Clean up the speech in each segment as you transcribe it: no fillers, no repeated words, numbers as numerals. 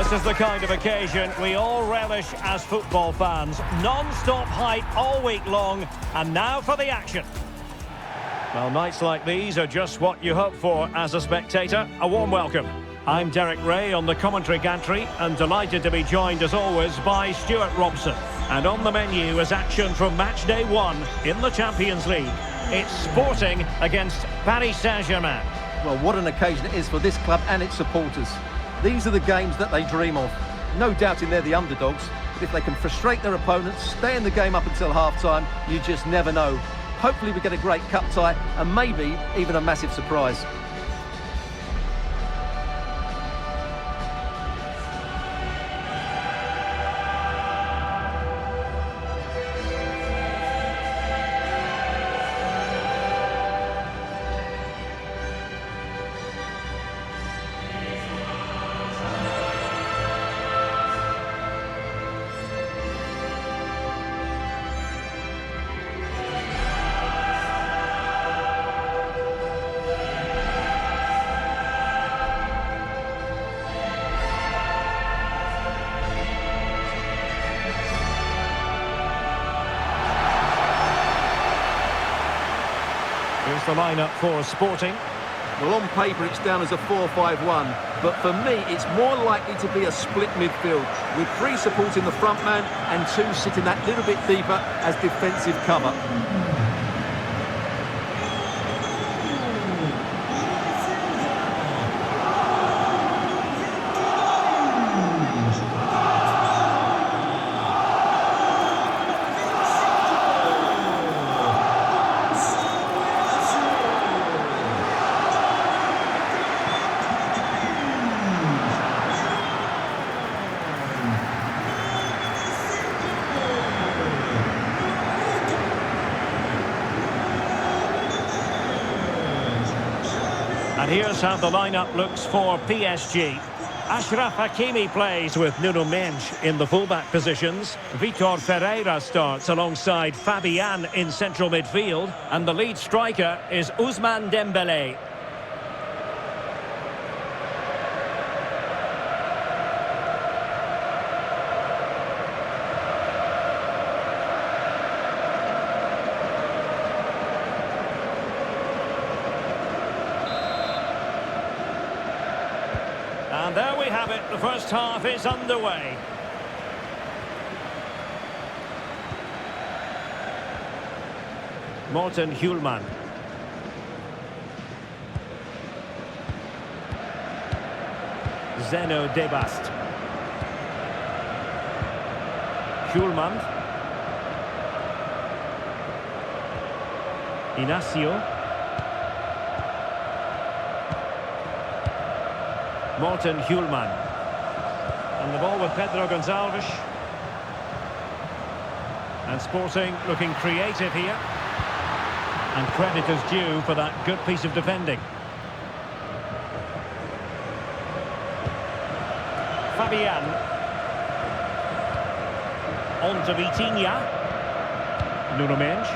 This is the kind of occasion we all relish as football fans. Non-stop hype all week long, and now for the action. Well, nights like these are just what you hope for as a spectator. A warm welcome. I'm Derek Ray on the commentary gantry, and delighted to be joined as always by Stuart Robson. And on the menu is action from match day 1 in the Champions League. It's Sporting against Paris Saint-Germain. Well, what an occasion it is for this club and its supporters. These are the games that they dream of. No doubting they're the underdogs, but if they can frustrate their opponents, stay in the game up until half-time, you just never know. Hopefully we get a great cup tie and maybe even a massive surprise. Here's the lineup for Sporting. Well, on paper it's down as a 4-5-1, but for me it's more likely to be a split midfield, with 3 supporting the front man and 2 sitting that little bit deeper as defensive cover. And here's how the lineup looks for PSG. Achraf Hakimi plays with Nuno Mendes in the fullback positions. Vitor Ferreira starts alongside Fabian in central midfield. And the lead striker is Ousmane Dembélé. And there we have it, the first half is underway. Morten Hjulman. Zeno Debast. Hjulman. Inacio. Morten Hjulman. And the ball with Pedro Gonçalves. And Sporting looking creative here. And credit is due for that good piece of defending. Fabian. On to Vitinha. Nuno Mendes.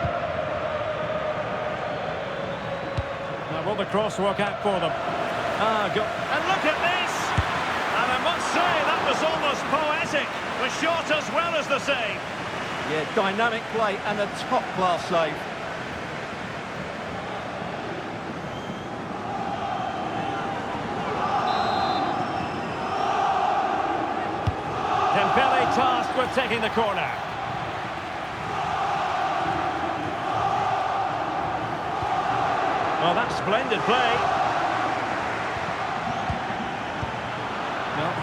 Now will the cross work out for them? And look at this! And I must say, that was almost poetic. The shot as well as the save. Yeah, dynamic play and a top-class save. Dembele tasked with taking the corner. Well, that's splendid play.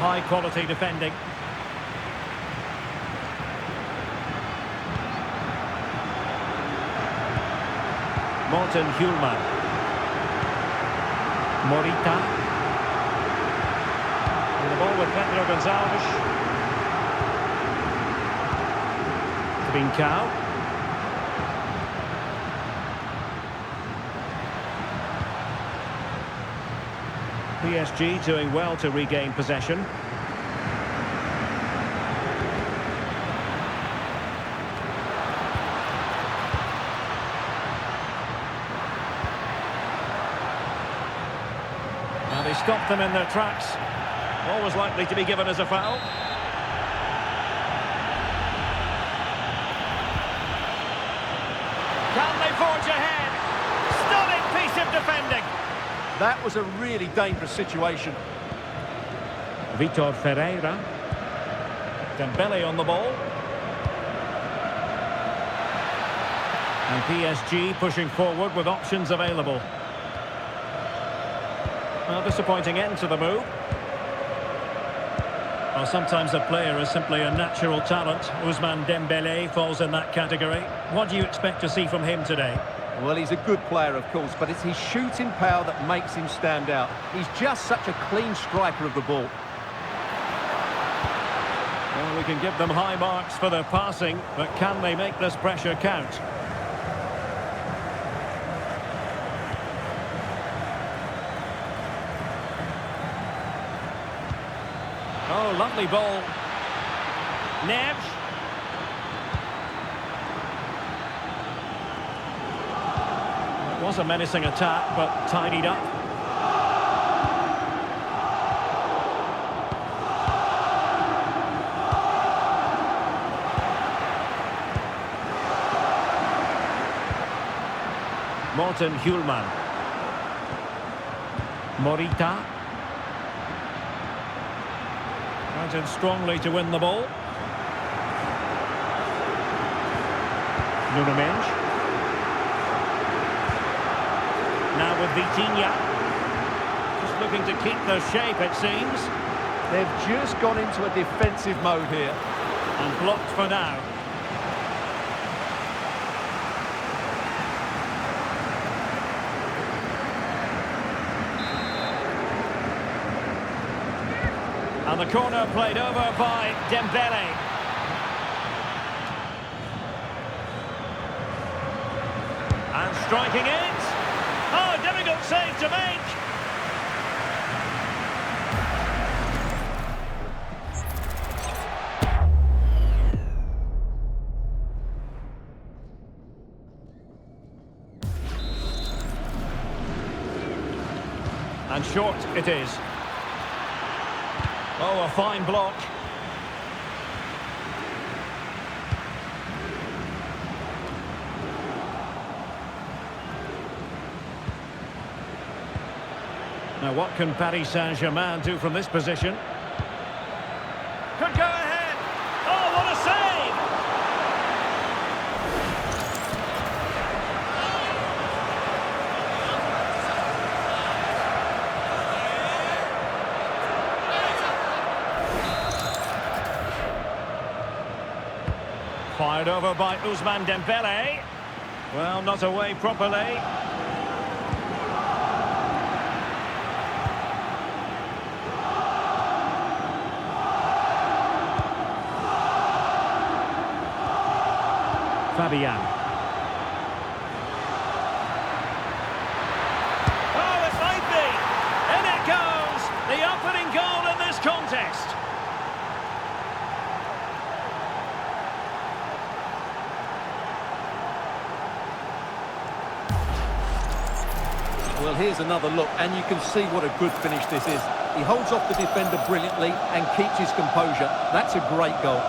High quality defending. Morten Hjulman. Morita. And the ball with Pedro Gonçalves. Trincao. PSG doing well to regain possession. Now they stopped them in their tracks. Always likely to be given as a foul. Can they forge ahead? Stunning piece of defending. That was a really dangerous situation. Vitor Ferreira. Dembele on the ball. And PSG pushing forward with options available. A disappointing end to the move. Well, sometimes a player is simply a natural talent. Ousmane Dembele falls in that category. What do you expect to see from him today? Well, he's a good player, of course, but it's his shooting power that makes him stand out. He's just such a clean striker of the ball. Well, we can give them high marks for their passing, but can they make this pressure count? Oh, lovely ball. Neves. It was a menacing attack, but tidied up. Morten Hjulman. Morita. Went in strongly to win the ball. Nuno Mendes. Now with Vitinha. Just looking to keep the shape, it seems. They've just gone into a defensive mode here. And blocked for now. And the corner played over by Dembele. And striking it. Oh, difficult save to make. And short it is. Oh, a fine block. Now, what can Paris Saint-Germain do from this position? Could go ahead. Oh, what a save! Fired over by Ousmane Dembele. Well, not away properly. Fabian. Oh, it might be. In it goes. The opening goal in this contest. Well, here's another look, and you can see what a good finish this is. He holds off the defender brilliantly and keeps his composure. That's a great goal.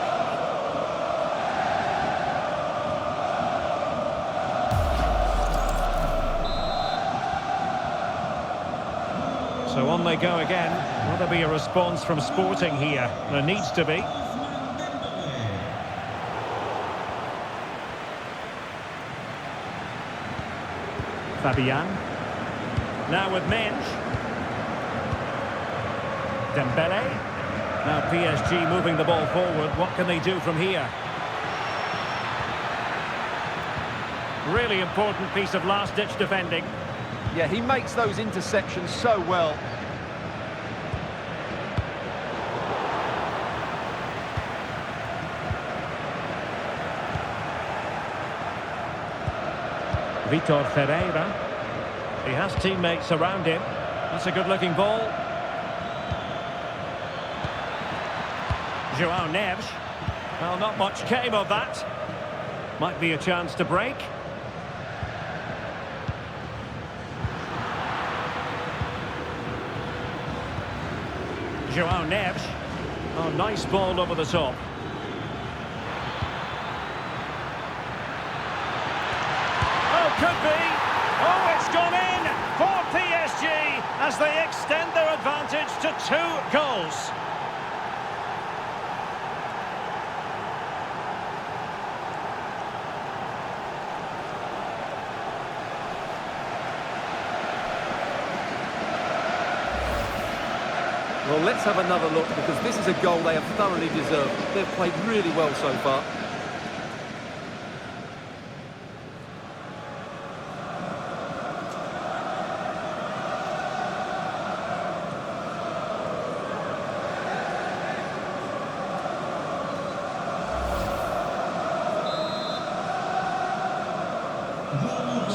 So on they go again. Will there be a response from Sporting here? There needs to be. Fabian. Now with Mendes. Dembele. Now PSG moving the ball forward. What can they do from here? Really important piece of last-ditch defending. Yeah, he makes those interceptions so well. Vitor Ferreira. He has teammates around him. That's a good-looking ball. João Neves. Well, not much came of that. Might be a chance to break. João Neves. Oh, nice ball over the top. Oh, could be. Oh, it's gone in for PSG as they extend their advantage to 2 goals. Well, let's have another look because this is a goal they have thoroughly deserved. They've played really well so far.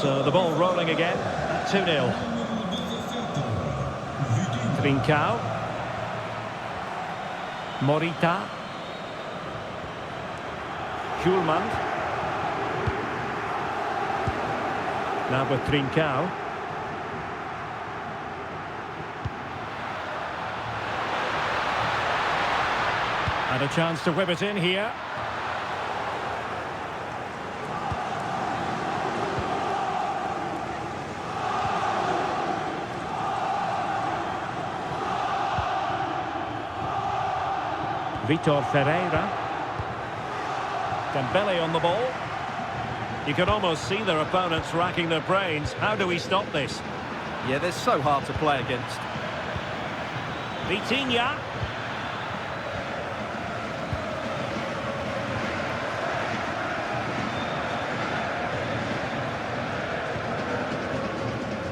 So the ball rolling again at 2-0. Trincao. Morita. Hjulmand. Now with Trincao. Had a chance to whip it in here. Vitor Ferreira. Dembele on the ball. You can almost see their opponents racking their brains. How do we stop this? Yeah, they're so hard to play against. Vitinha.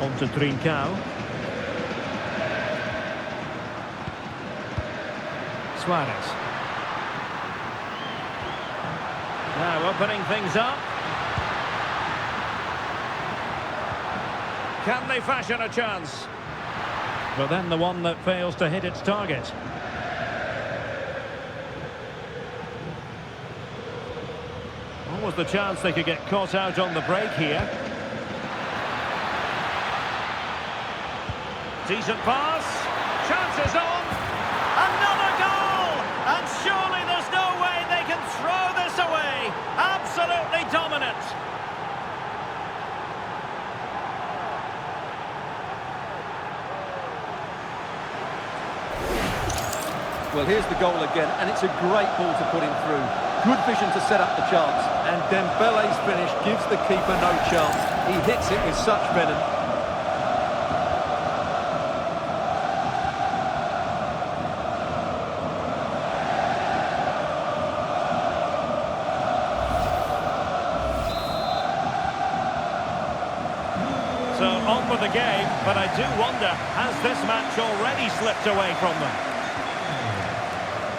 On to Trincao. Suarez. Now opening things up. Can they fashion a chance? But then the one that fails to hit its target. Almost the chance they could get caught out on the break here. Decent pass. Chances on. Another goal! And surely there's no way they can throw this away. Absolutely dominant. Well, here's the goal again, and it's a great ball to put him through. Good vision to set up the chance. And Dembele's finish gives the keeper no chance. He hits it with such venom. So on with the game, but I do wonder, has this match already slipped away from them?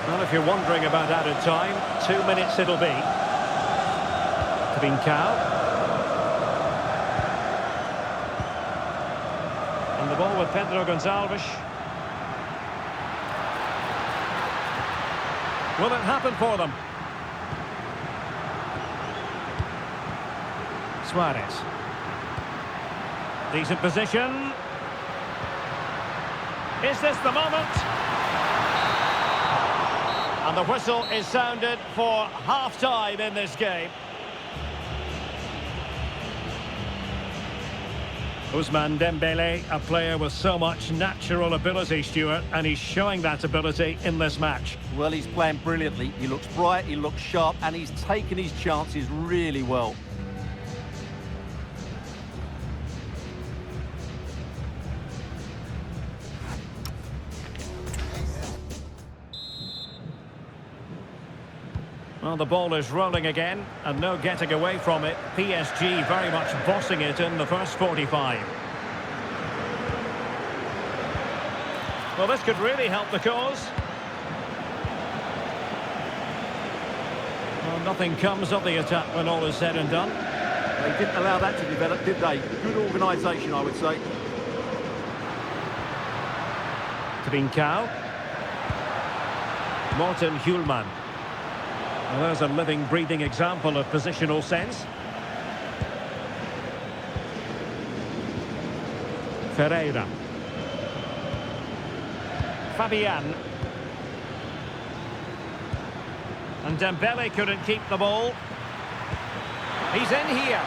Well, if you're wondering about added time, 2 minutes it'll be. Trincao. And the ball with Pedro Gonçalves. Will it happen for them? Suarez. Decent position. Is this the moment? And the whistle is sounded for half-time in this game. Ousmane Dembele, a player with so much natural ability, Stuart, and he's showing that ability in this match. Well, he's playing brilliantly. He looks bright, he looks sharp, and he's taken his chances really well. Well, the ball is rolling again, and no getting away from it. PSG very much bossing it in the first 45. Well, this could really help the cause. Well, nothing comes of the attack when all is said and done. They didn't allow that to develop, did they? Good organisation, I would say. Trincao. Morten Hjulmand. Well, there's a living, breathing example of positional sense. Ferreira. Fabian. And Dembele couldn't keep the ball. He's in here.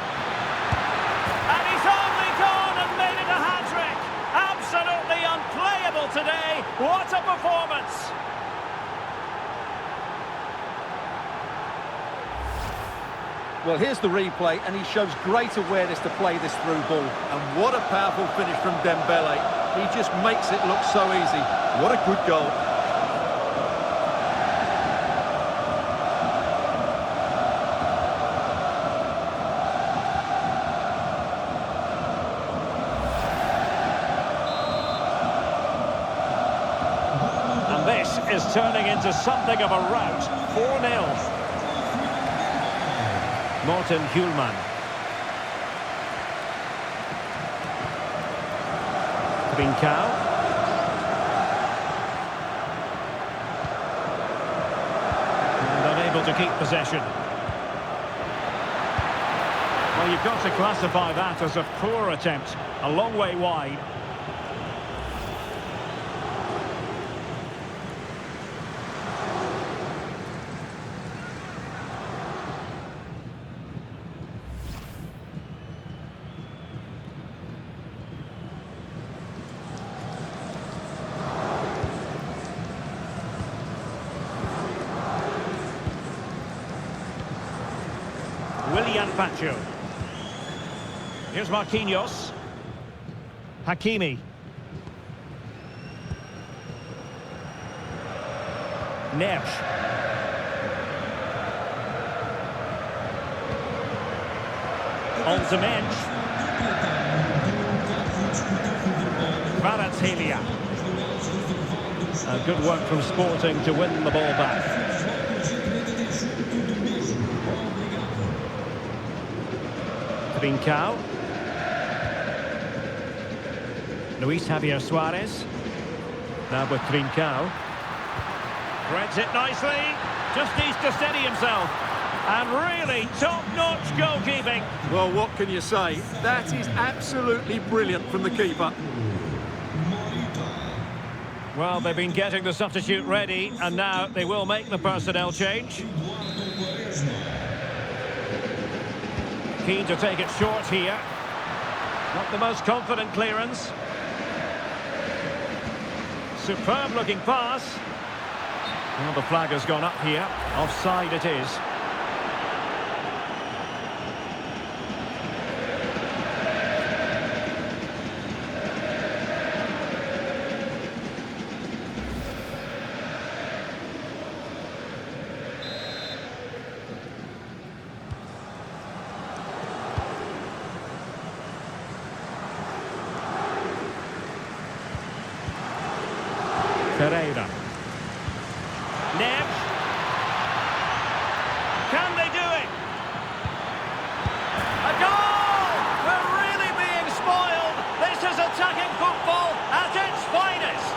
And he's only gone and made it a hat-trick. Absolutely unplayable today. What a performance. Well, here's the replay, and he shows great awareness to play this through ball. And what a powerful finish from Dembele. He just makes it look so easy. What a good goal. And this is turning into something of a rout. 4-0. Morten Hjulman. Trincao. And unable to keep possession. Well, you've got to classify that as a poor attempt. A long way wide. Willian Pacho. Here's Marquinhos. Hakimi. Neves. On the bench. Kvaratskhelia. Good work from Sporting to win the ball back. Trincao. Luis Javier Suarez. Now with Trincao. Threads it nicely. Just needs to steady himself. And really top-notch goalkeeping. Well, what can you say? That is absolutely brilliant from the keeper. Well, they've been getting the substitute ready, and now they will make the personnel change. Keen to take it short here. Not the most confident clearance. Superb looking pass. Well, the flag has gone up here. Offside it is. Pereira. Neves. Can they do it? A goal! We're really being spoiled. This is attacking football at its finest.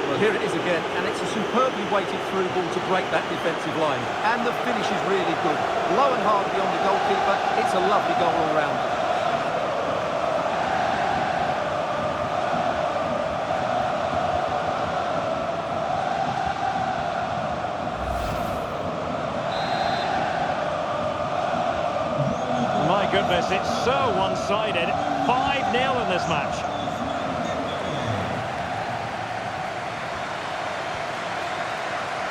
Well, here it is again, and it's a superbly weighted through ball to break that defensive line. And the finish is really good. Low and hard beyond the goalkeeper. It's a lovely goal all round. My goodness, it's so one-sided. 5-0 in this match.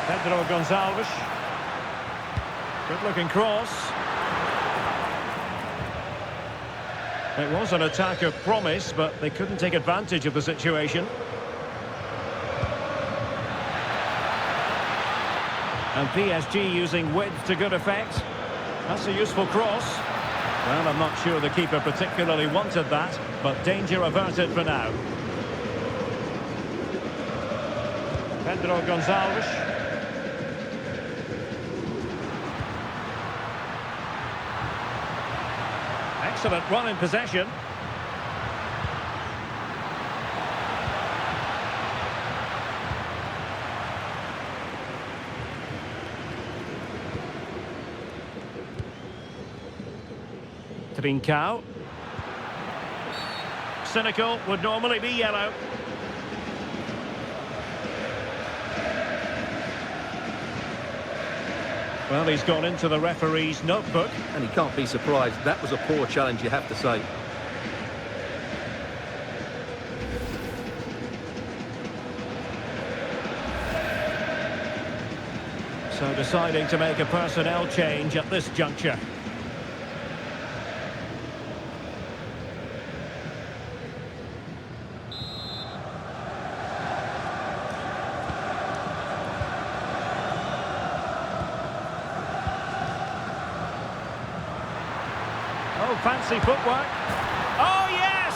Pedro Gonçalves. Good-looking cross. It was an attack of promise, but they couldn't take advantage of the situation. And PSG using width to good effect. That's a useful cross. Well, I'm not sure the keeper particularly wanted that, but danger averted for now. Pedro Gonçalves. Excellent run in possession. Trincao. Cynical would normally be yellow. Well, he's gone into the referee's notebook. And he can't be surprised. That was a poor challenge, you have to say. So deciding to make a personnel change at this juncture. Oh, fancy footwork. Oh, yes!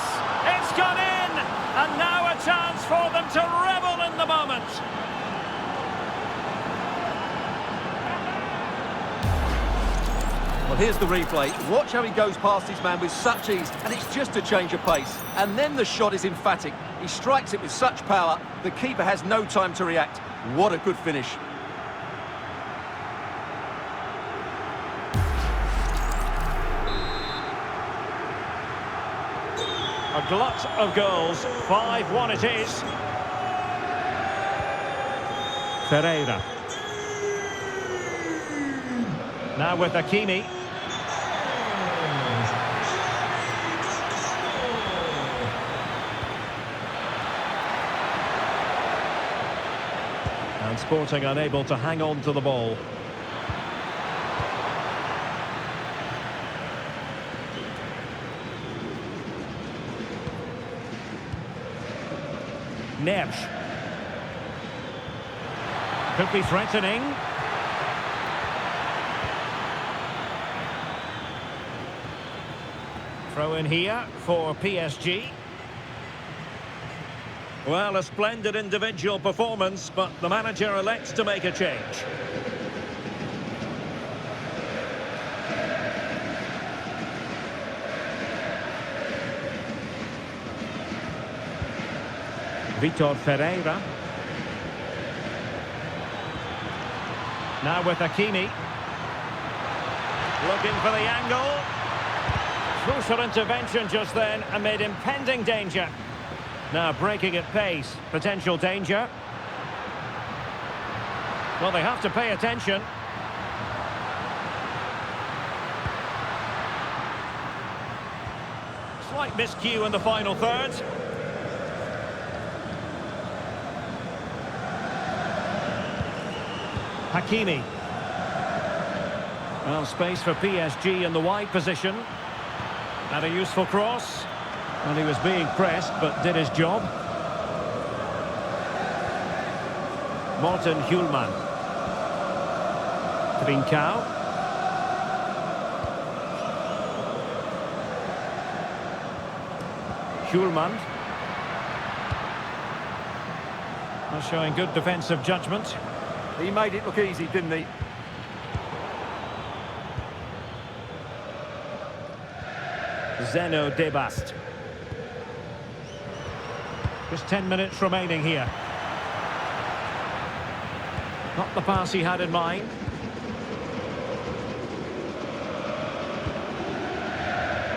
It's gone in! And now a chance for them to revel in the moment. Well, here's the replay. Watch how he goes past his man with such ease, and it's just a change of pace. And then the shot is emphatic. He strikes it with such power, the keeper has no time to react. What a good finish. A glut of goals. 5-1 it is. Ferreira. Now with Hakimi. And Sporting unable to hang on to the ball. Neves. Could be threatening. Throw in here for PSG. Well, a splendid individual performance, but the manager elects to make a change. Vitor Ferreira. Now with Hakimi. Looking for the angle. Crucial intervention just then amid impending danger. Now breaking at pace. Potential danger. Well, they have to pay attention. Slight miscue in the final third. Hakimi. Well, space for PSG in the wide position. And a useful cross. And he was being pressed, but did his job. Morten Hjulman. Trincao. Hjulman. Well, showing good defensive judgment. He made it look easy, didn't he? Zeno Debast. Just 10 minutes remaining here. Not the pass he had in mind.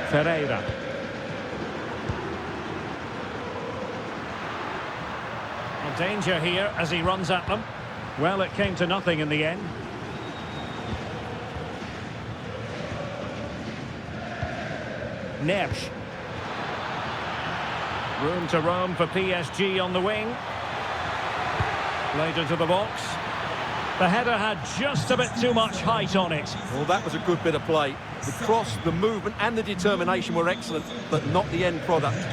Ferreira. A danger here as he runs at them. Well, it came to nothing in the end. Neves. Room to roam for PSG on the wing. Later to the box. The header had just a bit too much height on it. Well, that was a good bit of play. The cross, the movement and the determination were excellent, but not the end product.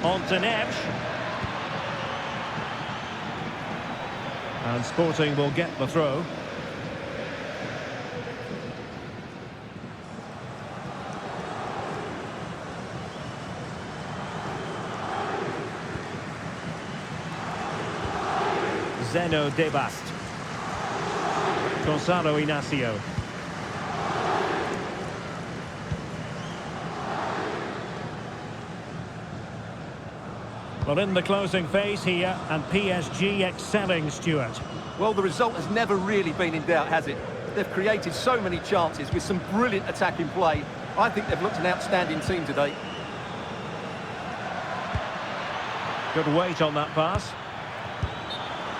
On to Neves. And Sporting will get the throw. Zeno Debast. Gonzalo Inacio. Well, in the closing phase here, and PSG excelling, Stuart. Well, the result has never really been in doubt, has it? They've created so many chances with some brilliant attacking play. I think they've looked an outstanding team today. Good weight on that pass.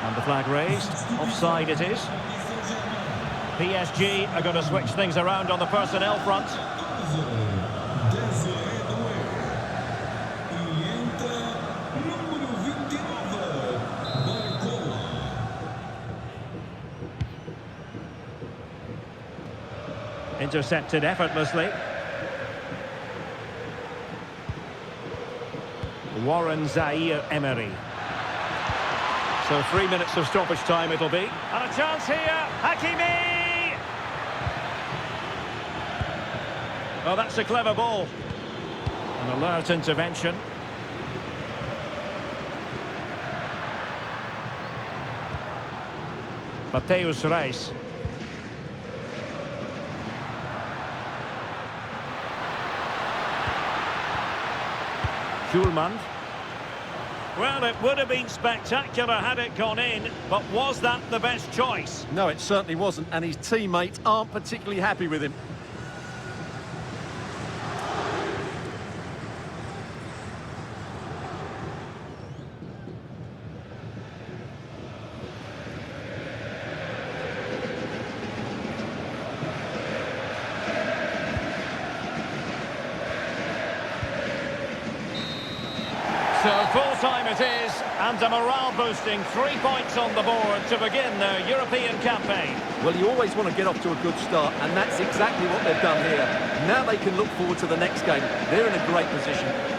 And the flag raised. Offside it is. PSG are going to switch things around on the personnel front. Intercepted effortlessly. Warren Zaire-Emery. So 3 minutes of stoppage time it'll be. And a chance here, Hakimi! Oh, that's a clever ball. An alert intervention. Mateus Reis. Schulman. Well, it would have been spectacular had it gone in, but was that the best choice? No, it certainly wasn't, and his teammates aren't particularly happy with him. So full-time it is, and a morale-boosting 3 points on the board to begin their European campaign. Well, you always want to get off to a good start, and that's exactly what they've done here. Now they can look forward to the next game. They're in a great position.